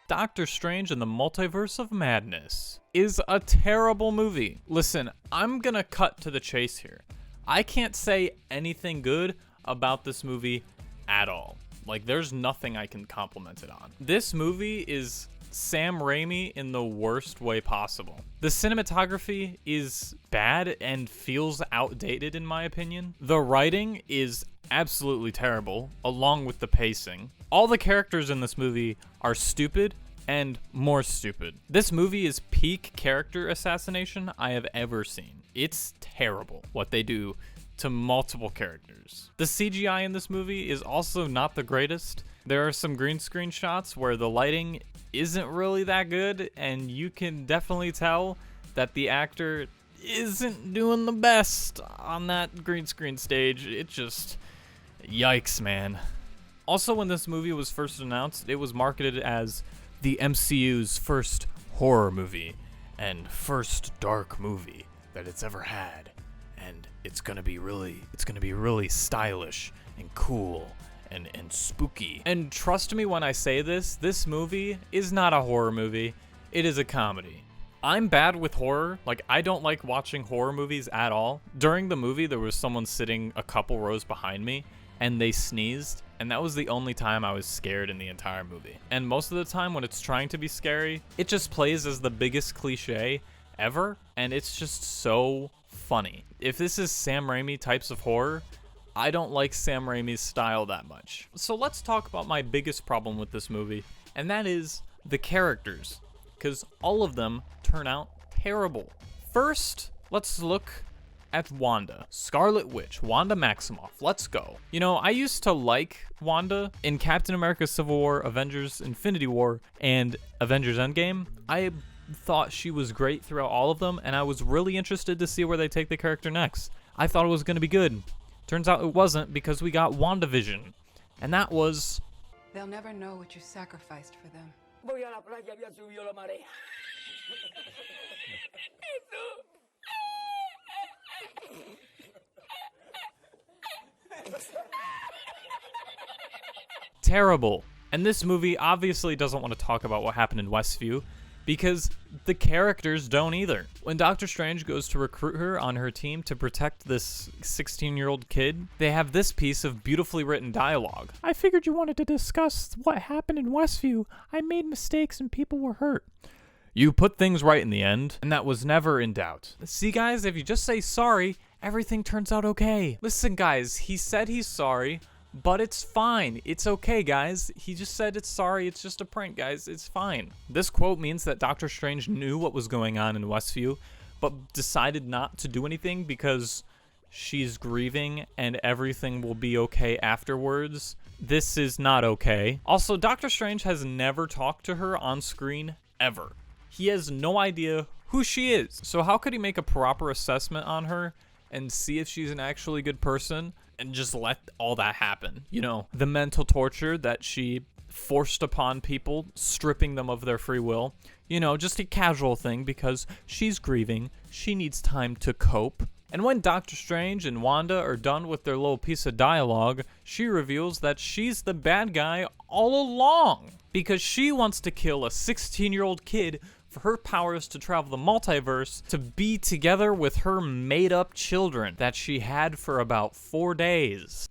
Doctor Strange and the Multiverse of Madness is a terrible movie. Listen, I'm gonna cut to the chase here. I can't say anything good about this movie at all. Like, there's nothing I can compliment it on. This movie is Sam Raimi in the worst way possible. The cinematography is bad and feels outdated in my opinion. The writing is absolutely terrible, along with the pacing. All the characters in this movie are stupid and more stupid. This movie is peak character assassination I have ever seen. It's terrible what they do to multiple characters. The CGI in this movie is also not the greatest. There are some green screen shots where the lighting isn't really that good, and you can definitely tell that the actor isn't doing the best on that green screen stage. It just, yikes, man. Also, when this movie was first announced, it was marketed as the MCU's first horror movie and first dark movie that it's ever had. And it's gonna be really stylish and cool and spooky. And trust me when I say this movie is not a horror movie. It is a comedy. I'm bad with horror. Like, I don't like watching horror movies at all. During the movie, there was someone sitting a couple rows behind me, and they sneezed, and that was the only time I was scared in the entire movie. And most of the time when it's trying to be scary, it just plays as the biggest cliche ever, and it's just so funny. If this is Sam Raimi types of horror, I don't like Sam Raimi's style that much. So let's talk about my biggest problem with this movie, and that is the characters, because all of them turn out terrible. First, let's look at Wanda. Scarlet Witch, Wanda Maximoff, let's go. You know, I used to like Wanda in Captain America Civil War, Avengers Infinity War, and Avengers Endgame. I thought she was great throughout all of them, and I was really interested to see where they take the character next. I thought it was going to be good. Turns out it wasn't, because we got WandaVision, and that was... They'll never know what you sacrificed for them. Terrible. And this movie obviously doesn't want to talk about what happened in Westview, because the characters don't either. When Doctor Strange goes to recruit her on her team to protect this 16-year-old kid, they have this piece of beautifully written dialogue. I figured you wanted to discuss what happened in Westview. I made mistakes and people were hurt. You put things right in the end, and that was never in doubt. See, guys, if you just say sorry, everything turns out okay. Listen, guys, he said he's sorry, but it's fine. It's okay, guys. He just said it's sorry. It's just a prank, guys. It's fine. This quote means that Doctor Strange knew what was going on in Westview, but decided not to do anything because she's grieving and everything will be okay afterwards. This is not okay. Also, Doctor Strange has never talked to her on screen ever. He has no idea who she is. So how could he make a proper assessment on her and see if she's an actually good person and just let all that happen? You know, the mental torture that she forced upon people, stripping them of their free will. You know, just a casual thing because she's grieving. She needs time to cope. And when Doctor Strange and Wanda are done with their little piece of dialogue, she reveals that she's the bad guy all along because she wants to kill a 16-year-old kid for her powers to travel the multiverse to be together with her made-up children that she had for about 4 days.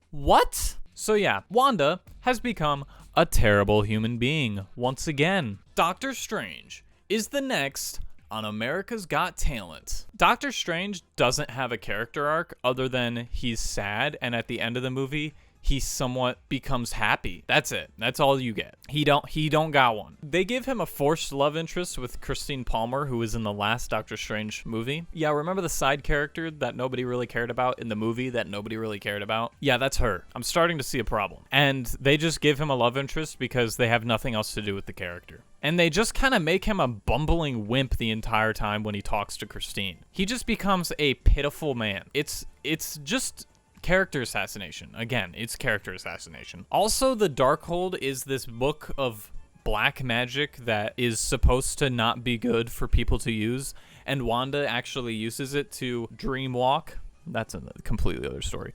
What? So yeah, Wanda has become a terrible human being once again. Doctor Strange is the next on America's Got Talent. Doctor Strange doesn't have a character arc other than he's sad, and at the end of the movie, he somewhat becomes happy. That's it. That's all you get. He don't got one. They give him a forced love interest with Christine Palmer, who was in the last Doctor Strange movie. Yeah, remember the side character that nobody really cared about in the movie that nobody really cared about? Yeah, that's her. I'm starting to see a problem. And they just give him a love interest because they have nothing else to do with the character. And they just kind of make him a bumbling wimp the entire time when he talks to Christine. He just becomes a pitiful man. It's just character assassination. Again, it's character assassination. Also, the Darkhold is this book of black magic that is supposed to not be good for people to use, and Wanda actually uses it to dreamwalk. That's a completely other story.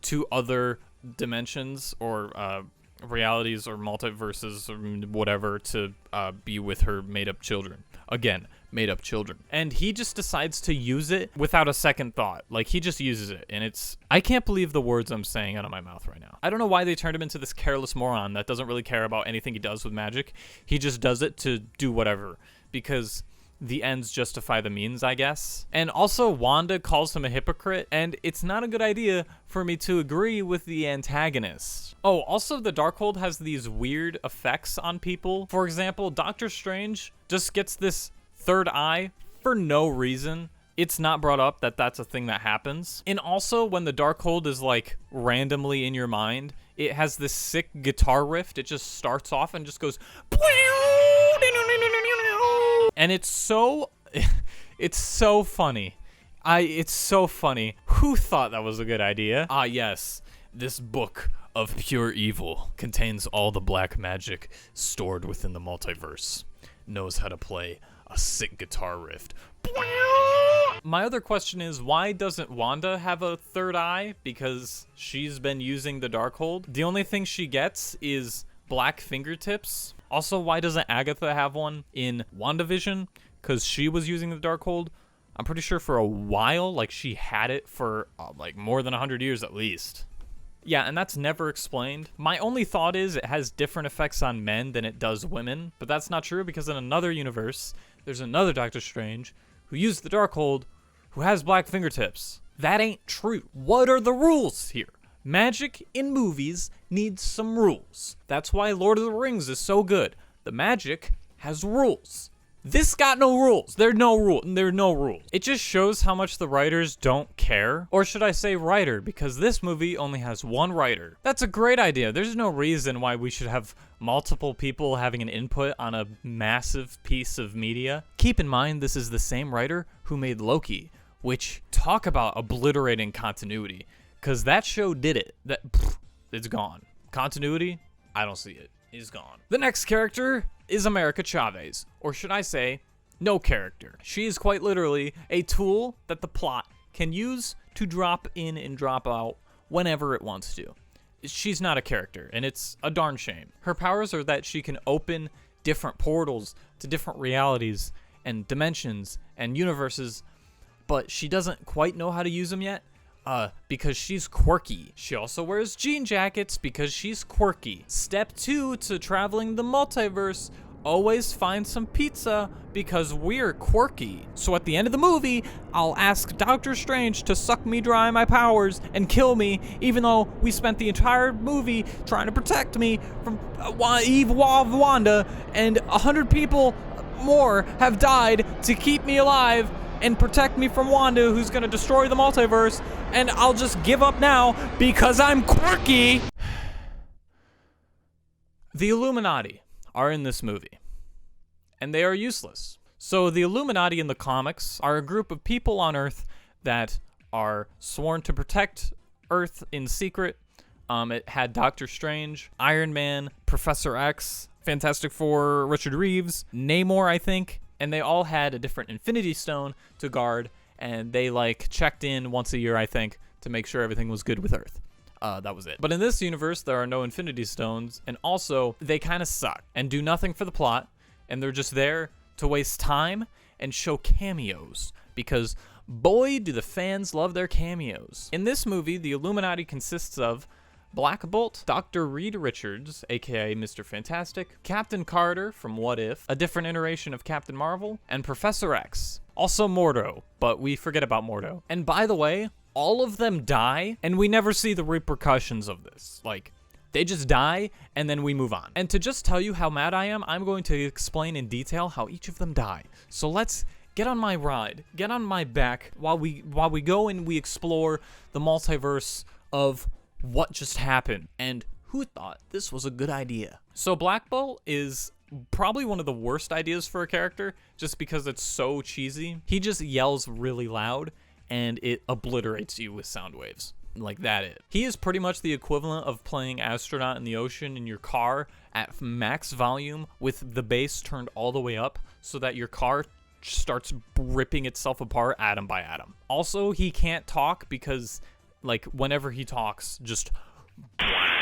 To other dimensions or realities or multiverses or whatever to be with her made-up children. Again, made-up children. And he just decides to use it without a second thought. Like, he just uses it, and I can't believe the words I'm saying out of my mouth right now. I don't know why they turned him into this careless moron that doesn't really care about anything he does with magic. He just does it to do whatever, because the ends justify the means, I guess. And also, Wanda calls him a hypocrite, and it's not a good idea for me to agree with the antagonist. Oh, also, the Darkhold has these weird effects on people. For example, Doctor Strange just gets this third eye for no reason. It's not brought up that that's a thing that happens. And also, when the Darkhold is, like, randomly in your mind, it has this sick guitar riff. It just starts off and just goes... And it's so funny. It's so funny. Who thought that was a good idea? Ah, yes. This book of pure evil contains all the black magic stored within the multiverse. Knows how to play a sick guitar riff. My other question is, why doesn't Wanda have a third eye? Because she's been using the Darkhold. The only thing she gets is black fingertips. Also, why doesn't Agatha have one in WandaVision? Because she was using the Darkhold, I'm pretty sure, for a while. Like, she had it for, like, more than 100 years at least. Yeah, and that's never explained. My only thought is it has different effects on men than it does women. But that's not true, because in another universe, there's another Doctor Strange who used the Darkhold who has black fingertips. That ain't true. What are the rules here? Magic in movies needs some rules. That's why Lord of the Rings is so good. The magic has rules. This got no rules. There are no rules. It just shows how much the writers don't care. Or should I say writer, because this movie only has one writer. That's a great idea. There's no reason why we should have multiple people having an input on a massive piece of media. Keep in mind, this is the same writer who made Loki, which, talk about obliterating continuity. Because that show did it. It's gone. Continuity? I don't see it. It's gone. The next character is America Chavez. Or should I say, no character. She is quite literally a tool that the plot can use to drop in and drop out whenever it wants to. She's not a character, and it's a darn shame. Her powers are that she can open different portals to different realities and dimensions and universes, but she doesn't quite know how to use them yet. Because she's quirky. She also wears jean jackets because she's quirky. Step 2 to traveling the multiverse, always find some pizza because we're quirky. So at the end of the movie, I'll ask Doctor Strange to suck me dry my powers and kill me, even though we spent the entire movie trying to protect me from evil Wanda, and 100 people more have died to keep me alive and protect me from Wanda, who's gonna destroy the multiverse, and I'll just give up now because I'm quirky. The Illuminati are in this movie, and they are useless. So the Illuminati in the comics are a group of people on Earth that are sworn to protect Earth in secret. It had Doctor Strange, Iron Man, Professor X, Fantastic Four, Richard Reeves, Namor, I think. And they all had a different Infinity Stone to guard, and they, like, checked in once a year, I think, to make sure everything was good with Earth. That was it. But in this universe, there are no Infinity Stones, and also, they kind of suck and do nothing for the plot, and they're just there to waste time and show cameos, because boy, do the fans love their cameos. In this movie, the Illuminati consists of Black Bolt, Dr. Reed Richards, aka Mr. Fantastic, Captain Carter from What If, a different iteration of Captain Marvel, and Professor X. Also Mordor, but we forget about Mordor. And by the way, all of them die, and we never see the repercussions of this. Like, they just die, and then we move on. And to just tell you how mad I am, I'm going to explain in detail how each of them die. So let's get on my ride, get on my back, while we go and we explore the multiverse of what just happened, and who thought this was a good idea. So Black Bolt is probably one of the worst ideas for a character, just because it's so cheesy. He just yells really loud, and it obliterates you with sound waves. Like that it. He is pretty much the equivalent of playing Astronaut in the Ocean in your car at max volume with the bass turned all the way up so that your car starts ripping itself apart atom by atom. Also, he can't talk because, like, whenever he talks, just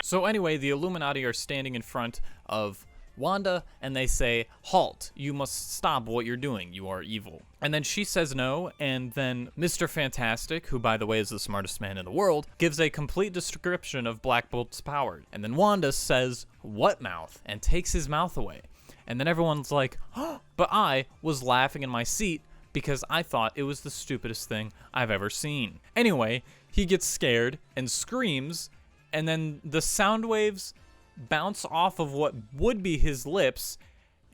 So anyway, the Illuminati are standing in front of Wanda, and they say, "Halt, you must stop what you're doing, you are evil." And then she says no, and then Mr. Fantastic, who by the way is the smartest man in the world, gives a complete description of Black Bolt's power. And then Wanda says, "What mouth?" and takes his mouth away. And then everyone's like, "Oh," but I was laughing in my seat because I thought it was the stupidest thing I've ever seen. Anyway, he gets scared and screams, and then the sound waves bounce off of what would be his lips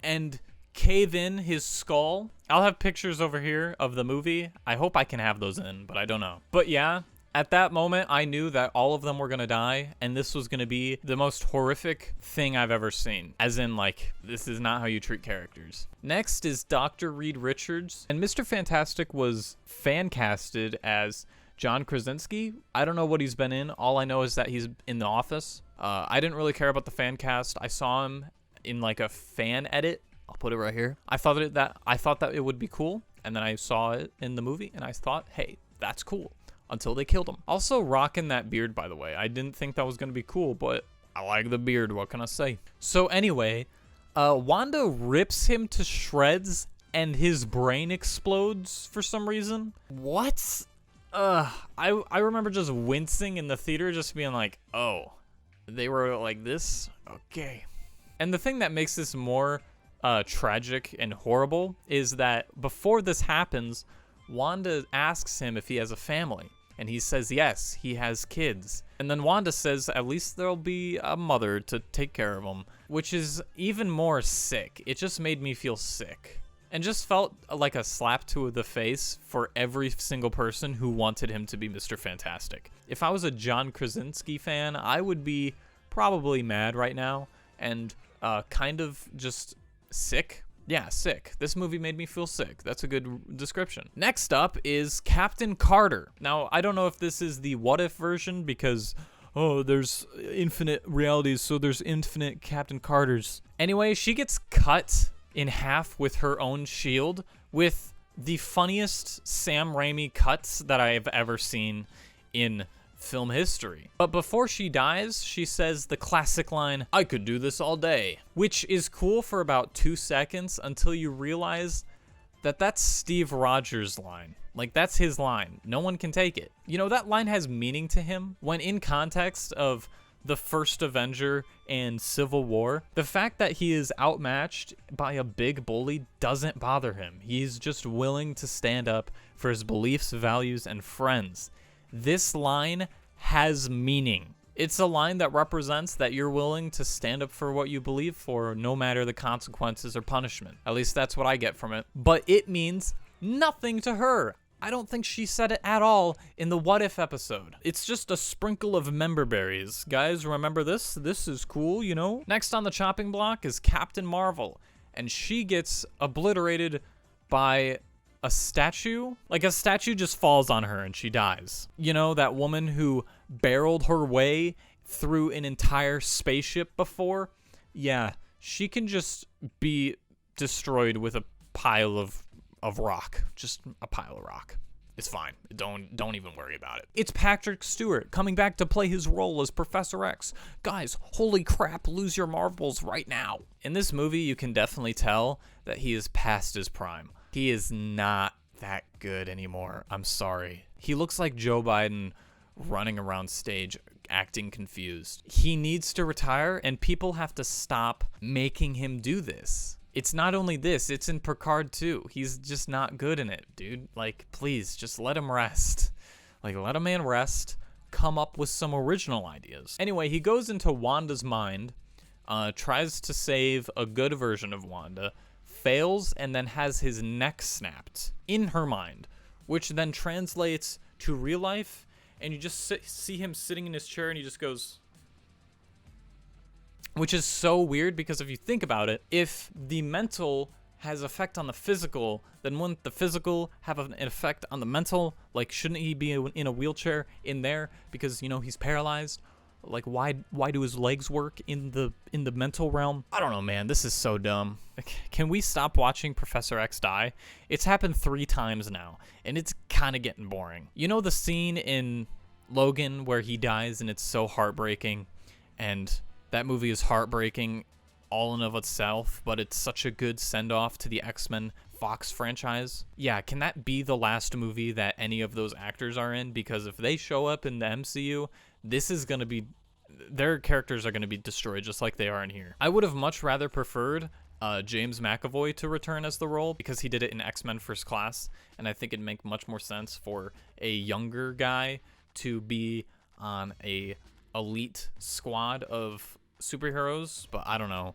and cave in his skull. I'll have pictures over here of the movie. I hope I can have those in, but I don't know. But yeah, at that moment, I knew that all of them were gonna die, and this was gonna be the most horrific thing I've ever seen. As in, like, this is not how you treat characters. Next is Dr. Reed Richards, and Mr. Fantastic was fan casted as John Krasinski. I don't know what he's been in. All I know is that he's in The Office. I didn't really care about the fan cast. I saw him in like a fan edit. I'll put it right here. I thought that it would be cool, and then I saw it in the movie, and I thought, hey, that's cool. Until they killed him. Also rocking that beard, by the way. I didn't think that was gonna be cool, but I like the beard. What can I say? So anyway, Wanda rips him to shreds, and his brain explodes for some reason. What? I remember just wincing in the theater, just being like, oh, they were like this? Okay. And the thing that makes this more tragic and horrible is that before this happens, Wanda asks him if he has a family. And he says yes, he has kids. And then Wanda says at least there'll be a mother to take care of them, which is even more sick. It just made me feel sick. And just felt like a slap to the face for every single person who wanted him to be Mr. Fantastic. If I was a John Krasinski fan, I would be probably mad right now and kind of just sick. Yeah, sick. This movie made me feel sick. That's a good description. Next up is Captain Carter. Now, I don't know if this is the what if version because, oh, there's infinite realities, so there's infinite Captain Carters. Anyway, she gets cut in half with her own shield with the funniest Sam Raimi cuts that I've ever seen in film history. But before she dies, she says the classic line, "I could do this all day," which is cool for about 2 seconds until you realize that that's Steve Rogers' line. Like, that's his line. No one can take it. You know, that line has meaning to him when in context of the first Avenger and Civil War. The fact that he is outmatched by a big bully doesn't bother him. He's just willing to stand up for his beliefs, values, and friends. This line has meaning. It's a line that represents that you're willing to stand up for what you believe for, no matter the consequences or punishment. At least that's what I get from it. But it means nothing to her. I don't think she said it at all in the What If episode. It's just a sprinkle of member berries. Guys, remember this? This is cool, you know? Next on the chopping block is Captain Marvel, and she gets obliterated by a statue. Like, a statue just falls on her and she dies. You know, that woman who barreled her way through an entire spaceship before? Yeah, she can just be destroyed with a pile of rock. Just a pile of rock. It's fine. Don't even worry about it. It's Patrick Stewart coming back to play his role as Professor X. Guys, holy crap, lose your marbles right now. In this movie, you can definitely tell that he is past his prime. He is not that good anymore. I'm sorry. He looks like Joe Biden running around stage acting confused. He needs to retire, and people have to stop making him do this. It's not only this, it's in Picard too. He's just not good in it, dude. Like, please, just let him rest. Like, let a man rest, come up with some original ideas. Anyway, he goes into Wanda's mind, tries to save a good version of Wanda, fails, and then has his neck snapped in her mind, which then translates to real life, and you just see him sitting in his chair, and he just goes... Which is so weird, because if you think about it, if the mental has effect on the physical, then wouldn't the physical have an effect on the mental? Like, shouldn't he be in a wheelchair in there because, you know, he's paralyzed? Like, why do his legs work in the mental realm? I don't know, man. This is so dumb. Can we stop watching Professor X die? It's happened 3 times now, and it's kind of getting boring. You know the scene in Logan, where he dies and it's so heartbreaking, and that movie is heartbreaking all in of itself, but it's such a good send-off to the X-Men Fox franchise. Yeah, can that be the last movie that any of those actors are in? Because if they show up in the MCU, this is going to be, their characters are going to be destroyed just like they are in here. I would have much rather preferred James McAvoy to return as the role, because he did it in X-Men First Class, and I think it'd make much more sense for a younger guy to be on a elite squad of superheroes. But I don't know.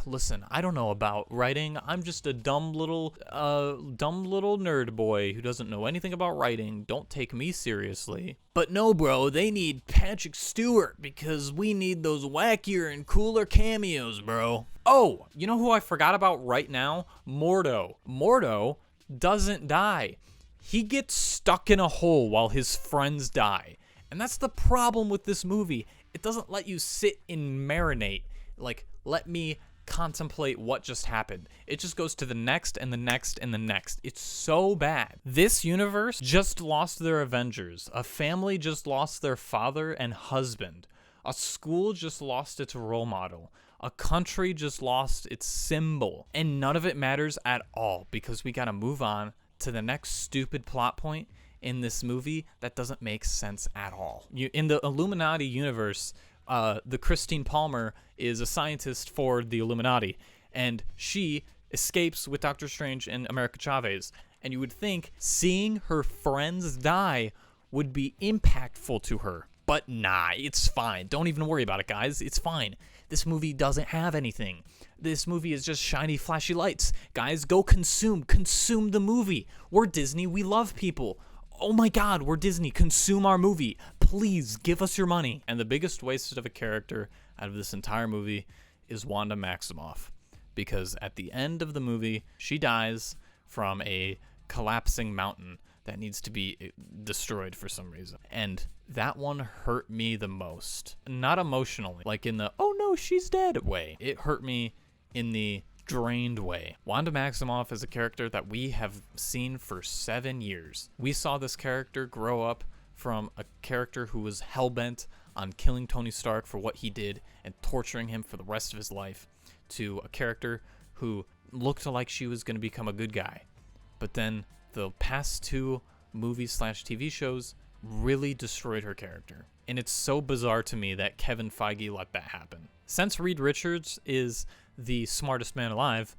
Listen, I don't know about writing. I'm just a dumb little nerd boy who doesn't know anything about writing. Don't take me seriously. But no, bro, they need Patrick Stewart because we need those wackier and cooler cameos, bro. Oh, you know who I forgot about right now? Mordo. Mordo doesn't die. He gets stuck in a hole while his friends die. And that's the problem with this movie. It doesn't let you sit and marinate. Like, let me contemplate what just happened. It just goes to the next and the next and the next. It's so bad. This universe just lost their Avengers. A family just lost their father and husband. A school just lost its role model. A country just lost its symbol. And none of it matters at all, because we gotta move on to the next stupid plot point in this movie that doesn't make sense at all. In the Illuminati universe, the Christine Palmer is a scientist for the Illuminati, and she escapes with Doctor Strange and America Chavez. And you would think seeing her friends die would be impactful to her. But nah, it's fine. Don't even worry about it, guys. It's fine. This movie doesn't have anything. This movie is just shiny, flashy lights. Guys, go consume the movie. We're Disney. We love people. Oh my God, we're Disney. Consume our movie. Please give us your money. And the biggest waste of a character out of this entire movie is Wanda Maximoff. Because at the end of the movie, she dies from a collapsing mountain that needs to be destroyed for some reason. And that one hurt me the most. Not emotionally, like in the, oh no, she's dead way. It hurt me in the drained way. Wanda Maximoff is a character that we have seen for 7 years. We saw this character grow up from a character who was hell-bent on killing Tony Stark for what he did and torturing him for the rest of his life, to a character who looked like she was going to become a good guy. But then the past 2 movies/TV shows really destroyed her character. And it's so bizarre to me that Kevin Feige let that happen. Since Reed Richards is the smartest man alive,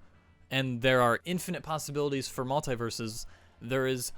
and there are infinite possibilities for multiverses, there is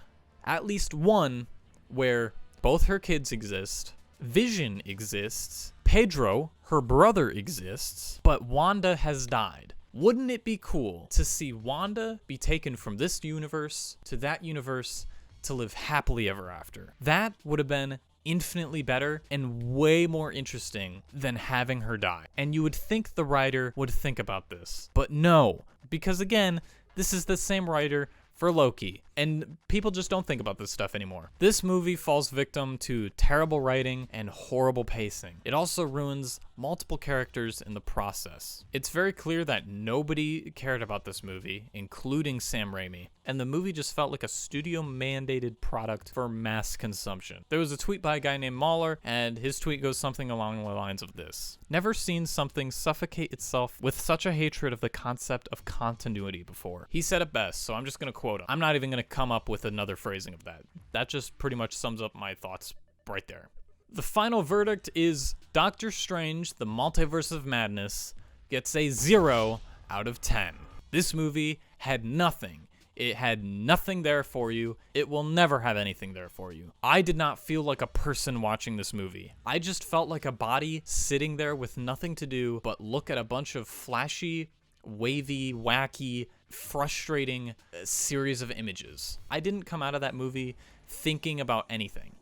at least one where both her kids exist, Vision exists, Pedro, her brother, exists, but Wanda has died. Wouldn't it be cool to see Wanda be taken from this universe to that universe to live happily ever after? That would have been infinitely better and way more interesting than having her die. And you would think the writer would think about this, but no, because again, this is the same writer for Loki, and people just don't think about this stuff anymore. This movie falls victim to terrible writing and horrible pacing. It also ruins multiple characters in the process. It's very clear that nobody cared about this movie, including Sam Raimi, and the movie just felt like a studio-mandated product for mass consumption. There was a tweet by a guy named Mahler, and his tweet goes something along the lines of this: "Never seen something suffocate itself with such a hatred of the concept of continuity before." He said it best, so I'm just going to quote him. I'm not even going to come up with another phrasing of that. That just pretty much sums up my thoughts right there. The final verdict is Doctor Strange, the Multiverse of Madness, gets a 0 out of 10. This movie had nothing. It had nothing there for you. It will never have anything there for you. I did not feel like a person watching this movie. I just felt like a body sitting there with nothing to do but look at a bunch of flashy, wavy, wacky, frustrating series of images. I didn't come out of that movie thinking about anything.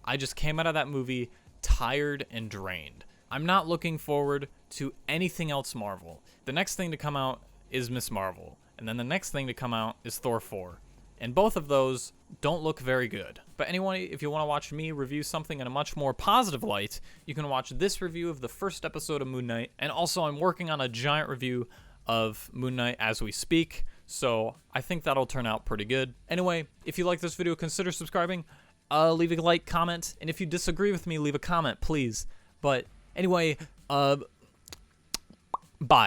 I just came out of that movie tired and drained. I'm not looking forward to anything else Marvel. The next thing to come out is Miss Marvel, and then the next thing to come out is Thor 4. And both of those don't look very good. But anyway, if you want to watch me review something in a much more positive light, you can watch this review of the first episode of Moon Knight. And also, I'm working on a giant review of Moon Knight as we speak, so I think that'll turn out pretty good. Anyway, if you like this video, consider subscribing, leave a like, comment, and if you disagree with me, leave a comment, please. But anyway, bye.